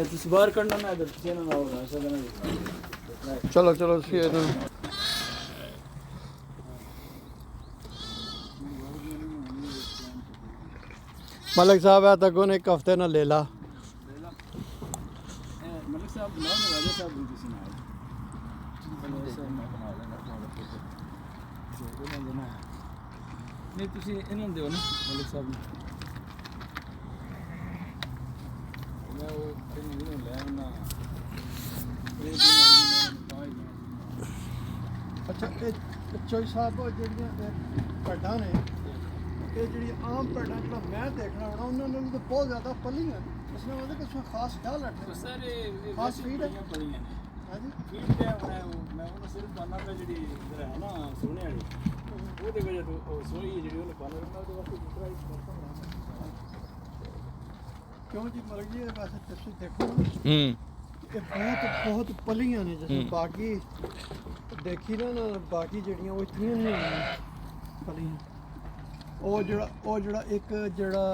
ਤੁਸੀਂ ਬਾਹਰ ਕੱਢਣਾ ਨਾ ਇਧਰ ਚੇਨਾ ਨਾ ਹੋਣਾ ਐਸਾ ਕਰਨਾ चलो चलो मलिक साहब है तक एक हफ्ते ना ले ला मलिक साहब ना राजा साहब भी किसी ना नहीं तुसी इन्होंने दियो ना मलिक साहब ने मैं वो इन्होंने ले आना अच्छा चोई साहब ਜਿਹੜੀਆਂ ਭੇਡਾਂ ਨੇ ਇਹ ਜਿਹੜੀ ਆਮ ਭੇਡਾਂ ਜਿਹੜਾ ਮੈਂ ਦੇਖਣਾ ਹੋਣਾ ਉਹਨਾਂ ਨੂੰ ਤਾਂ ਬਹੁਤ ਜ਼ਿਆਦਾ ਪਲੀਆਂ ਨੇ ਇਸ ਨਾਲ ਉਹਦੇ ਕੁਝ ਖਾਸ ਖਿਆਲ ਰੱਖਣਾ ਸਾਰੇ ਖਾਸ ਫੀਡ ਹੈ ਪਲੀਆਂ ਨੇ ਹਾਂਜੀ ਫੀਡ ਤੇ ਮੈਂ ਉਹਨੂੰ ਸਿਰਫ ਪਾਣਾ ਤੇ ਜਿਹੜੀ ਹੈ ਨਾ ਸੋਹਣੇ ਵਾਲੀ ਉਹਦੇ ਵਜ੍ਹਾ ਤੋਂ ਸੋਹਣੀ ਜਿਹੜੀ ਉਹਨੇ ਪਾਣਾ ਰਹਿੰਦਾ ਉਹਦੇ ਵਾਸਤੇ ਦੂਸਰਾ ਹੀ ਬਰਤਨ ਕਿਉਂ ਜੀ ਮਰ ਗਈ ਵੈਸੇ ਤੁਸੀਂ ਦੇਖੋ ਨਾ ਇਹ बहुत पलियां ने जैसे बाकी देखी ना बाकी जड़ियां वो इतनी नहीं होंगी पलियां वो जड़ा एक जड़ा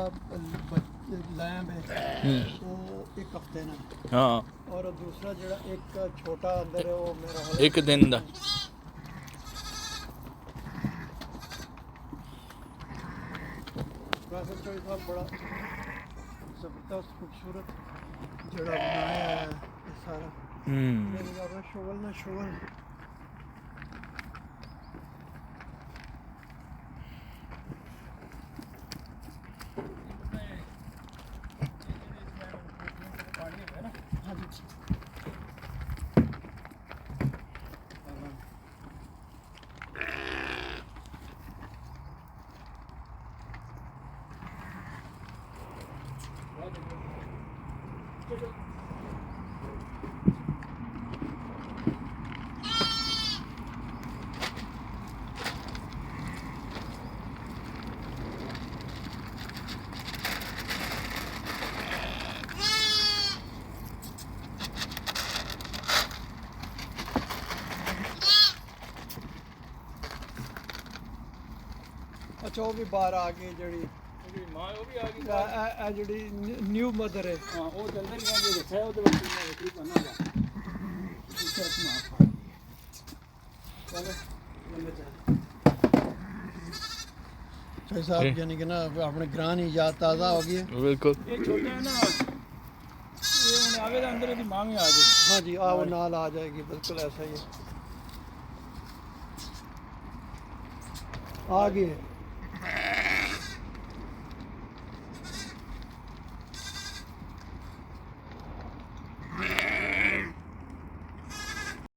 लैम्ब है वो एक हफ्ते ना हाँ और दूसरा जड़ा एक छोटा अंदर है वो मेरा एक दिन दा वैसे तो ये बड़ा जबरदस्त खूबसूरत जड़ा बनाया है सारा शोल ना शोल अच्छा वो भी बाहर आ गई जड़ी मां वो भी आ गई आ जड़ी न्यू मदर है हां वो जल्दी नहीं आगे देखा है वो तो बच्चे ने ठीक बना होगा इसका अपना चलो भाई साहब यानी कि ना अपने ग्रान ही याद ताज़ा हो गई है बिल्कुल ये छोटा है ना ये उन्हें आगे अंदर की मां में आ गई हाँ जी वो नाल आ जाएगी बिल्कुल ऐसा ही है आ गई